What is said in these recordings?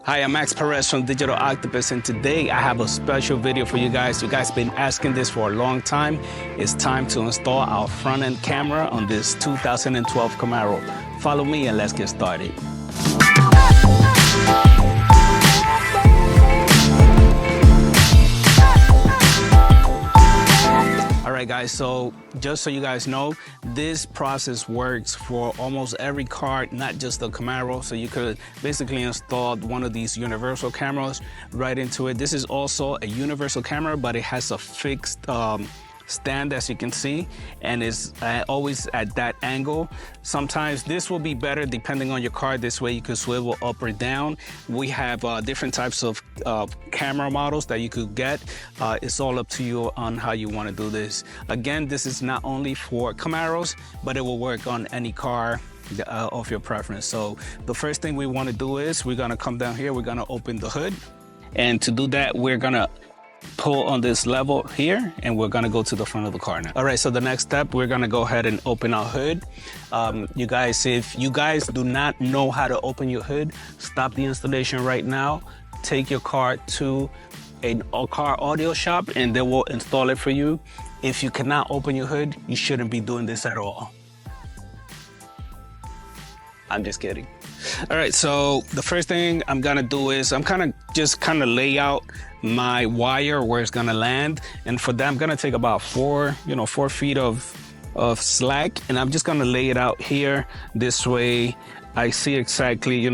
Hi, I'm Max Perez from Digital Octopus, and today I have a special video for you guys. You guys have been asking this for a long time. It's time to install our front-end camera on this 2012 Camaro. Follow me and let's get started. Alright guys, so just so you guys know, this process works for almost every car, not just the Camaro. So you could basically install one of these universal cameras right into it. This is also a universal camera, but it has a fixed stand, as you can see, and is always at that angle. Sometimes this will be better depending on your car. This way you could swivel up or down. We have different types of camera models that you could get. It's all up to you on how you want to do this. Again, this is not only for Camaros, but it will work on any car of your preference. So the first thing we want to do is we're going to come down here, we're going to open the hood, and to do that we're going to pull on this level here, and we're gonna go to the front of the car now. All right, so the next step, we're gonna go ahead and open our hood. You guys, if you guys do not know how to open your hood, stop the installation right now. Take your car to a car audio shop and they will install it for you. If you cannot open your hood, you shouldn't be doing this at all. I'm just kidding. All right, so the first thing I'm gonna do is I'm just lay out my wire where it's gonna land, and for that I'm gonna take about 4 feet of slack, and I'm just gonna lay it out here. This way I see exactly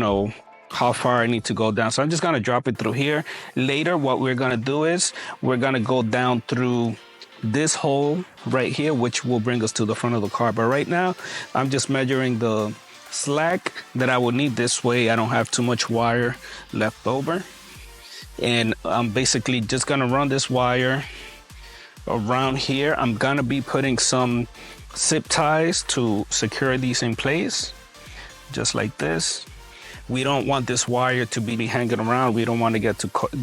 how far I need to go down. So I'm just gonna drop it through here. Later what we're gonna do is we're gonna go down through this hole right here, which will bring us to the front of the car. But right now I'm just measuring the slack that I would need. This way I don't have too much wire left over, and I'm basically just gonna run this wire around here. I'm gonna be putting some zip ties to secure these in place, just like this. We don't want this wire to be hanging around. We don't want to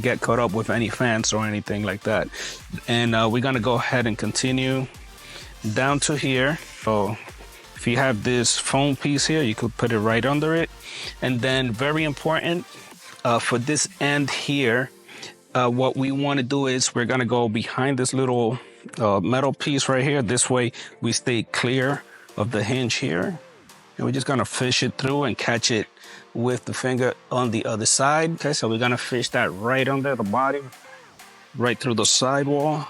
get caught up with any fans or anything like that. And we're gonna go ahead and continue down to here. So if you have this foam piece here, you could put it right under it. And then very important, for this end here, what we want to do is we're going to go behind this little metal piece right here. This way we stay clear of the hinge here. And we're just going to fish it through and catch it with the finger on the other side. Okay, so we're going to fish that right under the body, right through the sidewall.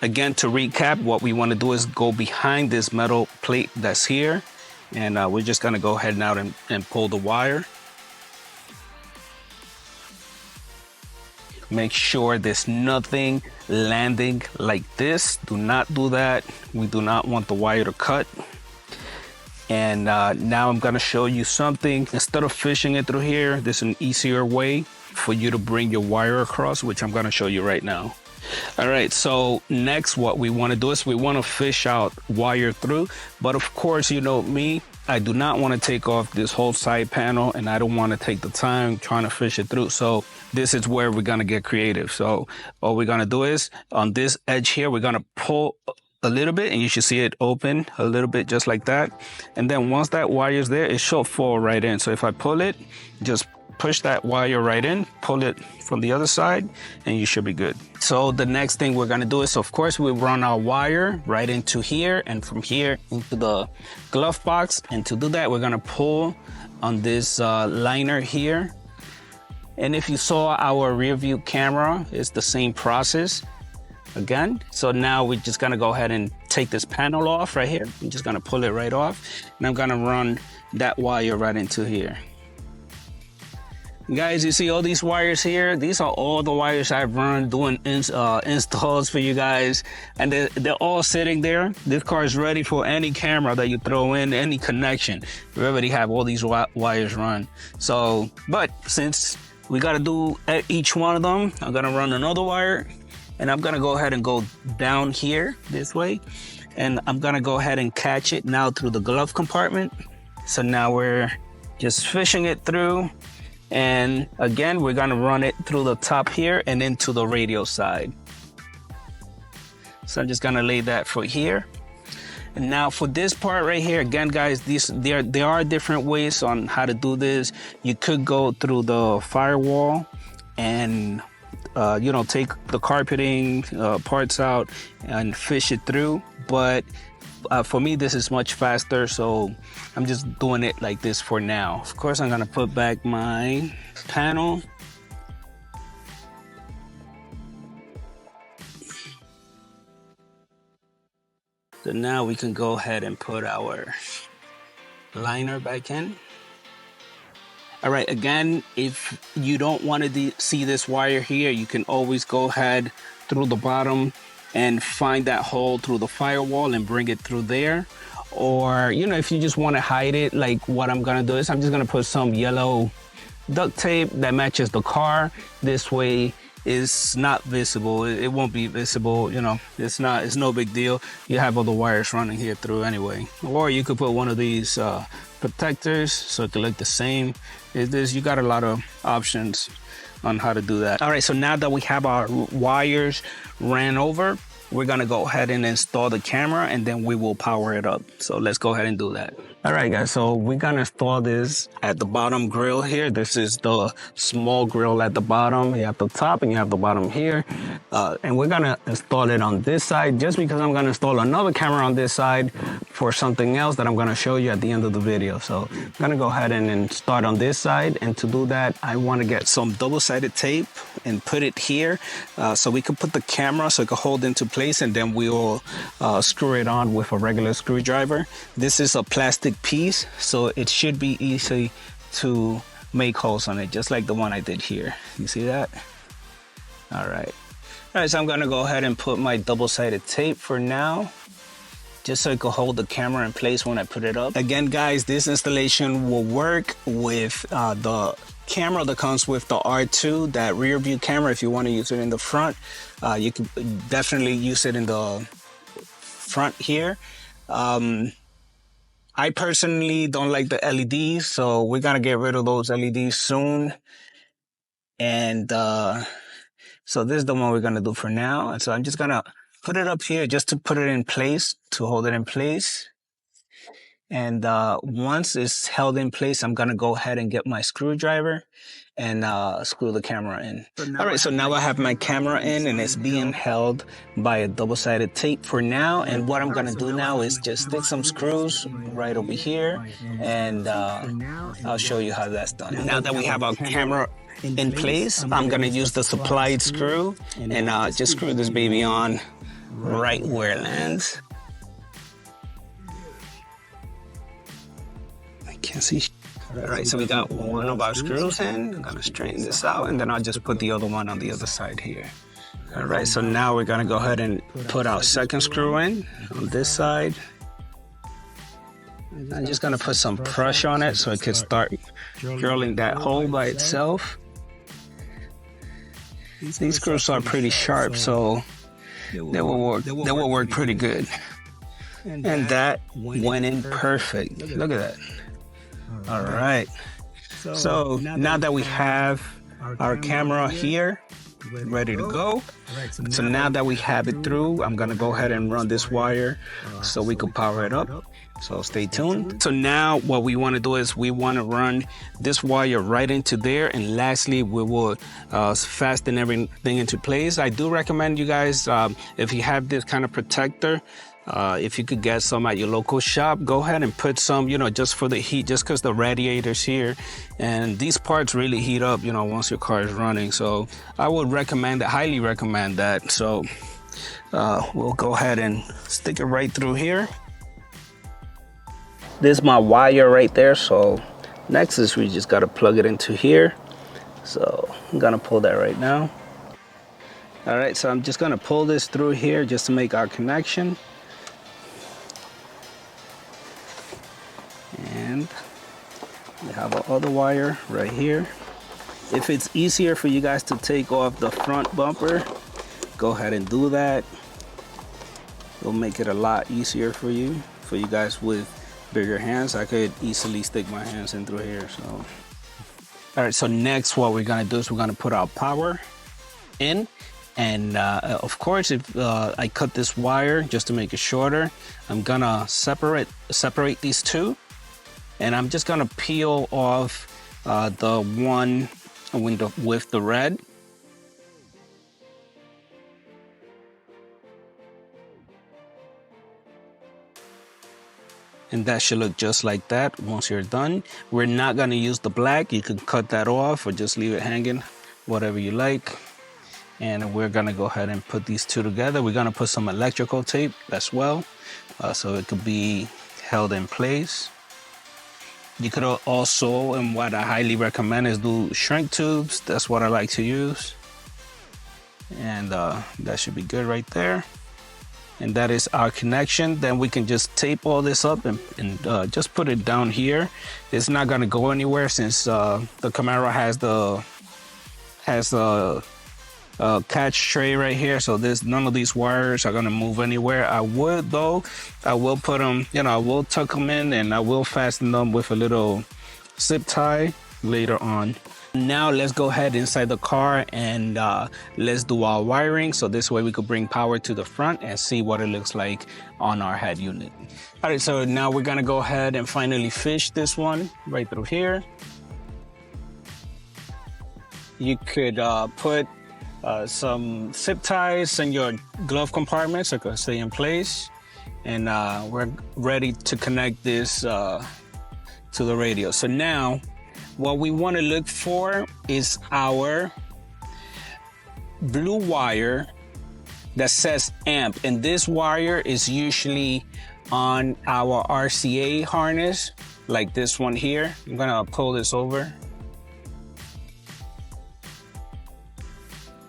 Again, to recap, what we want to do is go behind this metal plate that's here, and we're just going to go ahead now and pull the wire. Make sure there's nothing landing like this. Do not do that. We do not want the wire to cut. And now I'm going to show you something. Instead of fishing it through here, there's an easier way for you to bring your wire across, which I'm going to show you right now. All right, so next what we want to do is we want to fish out wire through, but of course, you know me, I do not want to take off this whole side panel, and I don't want to take the time trying to fish it through. So this is where we're going to get creative. So all we're going to do is on this edge here, we're going to pull a little bit, and you should see it open a little bit just like that. And then once that wire is there, it should fall right in. So if I pull it, just push that wire right in, pull it from the other side, and you should be good. So the next thing we're gonna do is, of course, we run our wire right into here, and from here into the glove box. And to do that, we're gonna pull on this liner here. And if you saw our rear view camera, it's the same process again. So now we're just gonna go ahead and take this panel off right here. I'm just gonna pull it right off, and I'm gonna run that wire right into here. Guys, you see all these wires here? These are all the wires I've run doing installs for you guys, and they're all sitting there. This car is ready for any camera that you throw in, any connection. We already have all these wires run. So, but since we got to do each one of them, I'm gonna run another wire, and I'm gonna go ahead and go down here this way, and I'm gonna go ahead and catch it now through the glove compartment. So now we're just fishing it through. And again, we're gonna run it through the top here and into the radio side. So I'm just gonna lay that for here. And now for this part right here, again, guys, there are different ways on how to do this. You could go through the firewall and you know, take the carpeting parts out and fish it through. But for me, this is much faster, so I'm just doing it like this for now. Of course, I'm gonna put back my panel. So now we can go ahead and put our liner back in. All right, again, if you don't want to see this wire here, you can always go ahead through the bottom and find that hole through the firewall and bring it through there. Or, you know, if you just want to hide it, like what I'm gonna do is I'm just gonna put some yellow duct tape that matches the car. This way it's not visible. It won't be visible, you know, it's no big deal. You have all the wires running here through anyway. Or you could put one of these protectors so it could look the same. You got a lot of options on how to do that. All right, so now that we have our wires ran over, we're gonna go ahead and install the camera and then we will power it up. So let's go ahead and do that. All right, guys, so we're gonna install this at the bottom grill here. This is the small grill at the bottom. You have the top and you have the bottom here. And we're gonna install it on this side just because I'm gonna install another camera on this side for something else that I'm gonna show you at the end of the video. So I'm gonna go ahead and start on this side. And to do that, I wanna get some double-sided tape and put it here so we can put the camera so it can hold into place, and then we'll screw it on with a regular screwdriver. This is a plastic piece, so it should be easy to make holes on it, just like the one I did here. You see that? All right, so I'm gonna go ahead and put my double-sided tape for now, just so it can hold the camera in place when I put it up. Again, guys, this installation will work with the camera that comes with the R2, that rear view camera. If you want to use it in the front, you can definitely use it in the front here. I personally don't like the LEDs, so we're gonna get rid of those LEDs soon. And so this is the one we're gonna do for now. And so I'm just gonna put it up here just to put it in place, to hold it in place. And once it's held in place, I'm gonna go ahead and get my screwdriver and screw the camera in. All right, so now I have my camera in and it's being held by a double-sided tape for now. And what I'm gonna do now is just stick some screws right over here, and I'll show you how that's done. Now that we have our camera in place, I'm gonna use the supplied screw and just screw this baby on right where it lands. Can't see. All right, so we got one of our screws in. I'm gonna straighten this out, and then I'll just put the other one on the other side here. All right, so now we're gonna go ahead and put our second screw in on this side. I'm just gonna put some pressure on it so it can start drilling that hole by itself. These screws are pretty sharp, so they will work pretty good. And that went in perfect. Look at that. All right, so now that we have our camera here ready to go, so now that we have it through, I'm gonna go ahead and run this wire so we can power it up. So stay tuned. So now what we want to do is we want to run this wire right into there, and lastly we will fasten everything into place. I do recommend you guys, if you have this kind of protector, if you could get some at your local shop, go ahead and put some, you know, just for the heat, just because the radiator's here, and these parts really heat up, you know, once your car is running. So I would recommend that, highly recommend that. So we'll go ahead and stick it right through here. This is my wire right there. So next is we just got to plug it into here. So I'm gonna pull that right now. All right, so I'm just gonna pull this through here just to make our connection. And we have our other wire right here. If it's easier for you guys to take off the front bumper, go ahead and do that. It'll make it a lot easier for you guys with bigger hands. I could easily stick my hands in through here. So all right, so next what we're gonna do is we're gonna put our power in, And of course, if I cut this wire just to make it shorter, I'm gonna separate these two, and I'm just gonna peel off the one with the red. And that should look just like that once you're done. We're not gonna use the black. You can cut that off or just leave it hanging, whatever you like. And we're gonna go ahead and put these two together. We're gonna put some electrical tape as well, so it could be held in place. You could also, and what I highly recommend, is do shrink tubes. That's what I like to use. And that should be good right there. And that is our connection. Then we can just tape all this up and just put it down here. It's not gonna go anywhere since the Camaro has the catch tray right here, so there's none of these wires are gonna move anywhere. I will put them, I will tuck them in, and I will fasten them with a little zip tie later on. Now let's go ahead inside the car and let's do our wiring, so this way we could bring power to the front and see what it looks like on our head unit. All right, so now we're gonna go ahead and finally fish this one right through here. You could put some zip ties in your glove compartment so it can stay in place. And we're ready to connect this to the radio. So now what we want to look for is our blue wire that says amp. And this wire is usually on our RCA harness, like this one here. I'm gonna pull this over.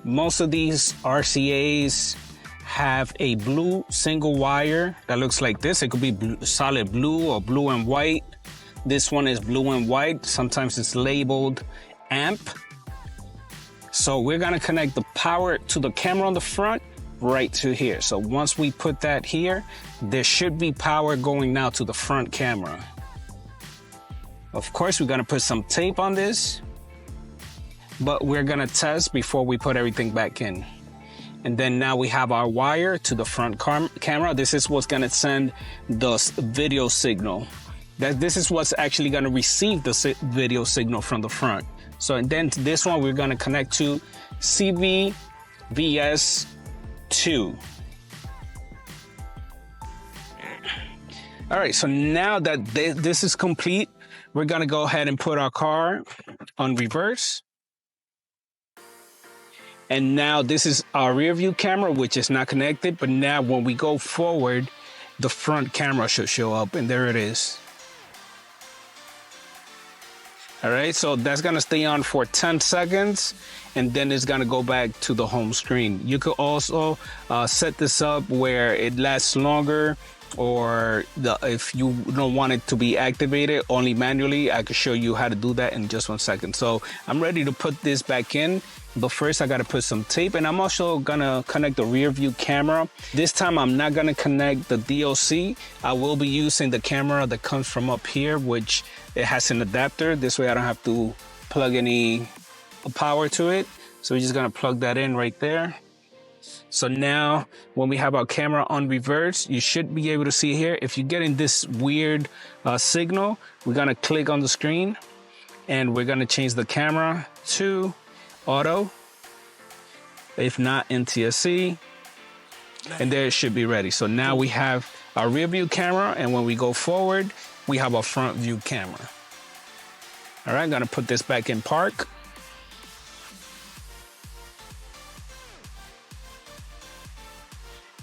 Most of these RCAs have a blue single wire that looks like this. It could be solid blue or blue and white. This one is blue and white. Sometimes it's labeled amp. So we're gonna connect the power to the camera on the front right to here. So once we put that here, there should be power going now to the front camera. Of course, we're gonna put some tape on this, but we're gonna test before we put everything back in. And then now we have our wire to the front camera. This is what's gonna send the video signal. This is what's actually gonna receive the video signal from the front. So and then this one we're gonna connect to CVVS2. All right, so now that this is complete, we're gonna go ahead and put our car on reverse. And now this is our rear view camera, which is not connected, but now when we go forward, the front camera should show up, and there it is. All right, so that's gonna stay on for 10 seconds, and then it's gonna go back to the home screen. You could also set this up where it lasts longer, or if you don't want it to be activated only manually, I could show you how to do that in just 1 second. So I'm ready to put this back in, but first I gotta put some tape, and I'm also gonna connect the rear view camera. This time I'm not gonna connect the DOC. I will be using the camera that comes from up here, which it has an adapter. This way I don't have to plug any power to it. So we're just gonna plug that in right there. So now when we have our camera on reverse, you should be able to see here. If you're getting this weird signal, we're gonna click on the screen and we're gonna change the camera to auto, if not NTSC, and there it should be ready. So now we have our rear view camera, and when we go forward, we have our front view camera. All right, I'm gonna put this back in park.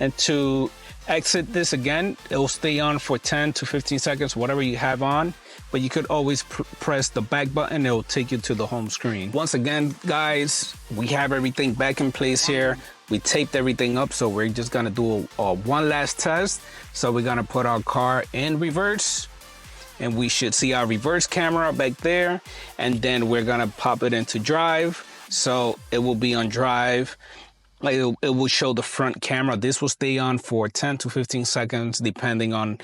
And to exit this again, it will stay on for 10 to 15 seconds, whatever you have on, but you could always press the back button. It will take you to the home screen. Once again, guys, we have everything back in place here. We taped everything up, so we're just gonna do one last test. So we're gonna put our car in reverse, and we should see our reverse camera back there, and then we're gonna pop it into drive. So it will be on drive. It will show the front camera. This will stay on for 10 to 15 seconds, depending on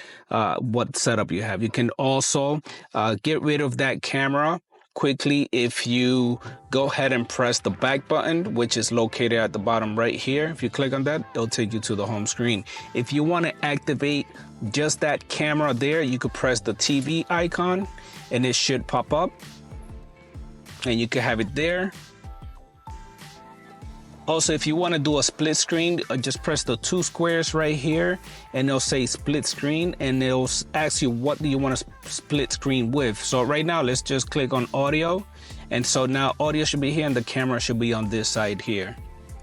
what setup you have. You can also get rid of that camera quickly if you go ahead and press the back button, which is located at the bottom right here. If you click on that, it'll take you to the home screen. If you want to activate just that camera there, you could press the TV icon and it should pop up and you can have it there. Also, if you want to do a split screen, just press the 2 squares right here and it'll say split screen and it'll ask you what do you want to split screen with. So right now, let's just click on audio. And so now audio should be here and the camera should be on this side here.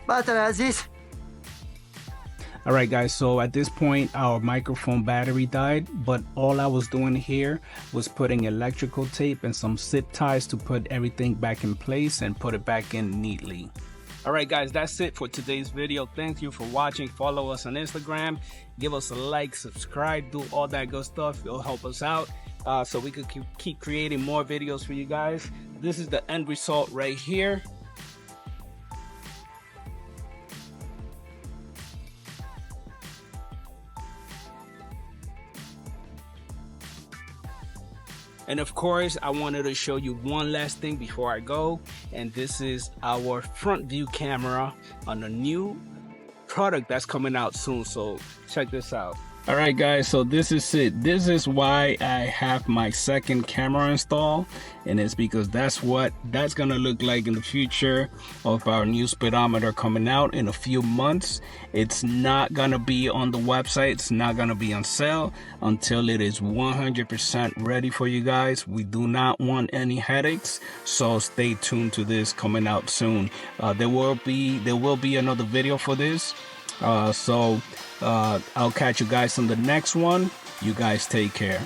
All right, guys, so at this point, our microphone battery died, but all I was doing here was putting electrical tape and some zip ties to put everything back in place and put it back in neatly. All right, guys, that's it for today's video. Thank you for watching. Follow us on Instagram. Give us a like, subscribe, do all that good stuff. It'll help us out so we could keep creating more videos for you guys. This is the end result right here. And of course, I wanted to show you one last thing before I go. And this is our front view camera on a new product that's coming out soon. So check this out. All right, guys, so this is it. This is why I have my second camera installed, and it's because that's what that's gonna look like in the future of our new speedometer coming out in a few months. It's not gonna be on the website. It's not gonna be on sale until it is 100% ready for you guys. We do not want any headaches, so stay tuned to this coming out soon. There will be another video for this. I'll catch you guys on the next one. You guys take care.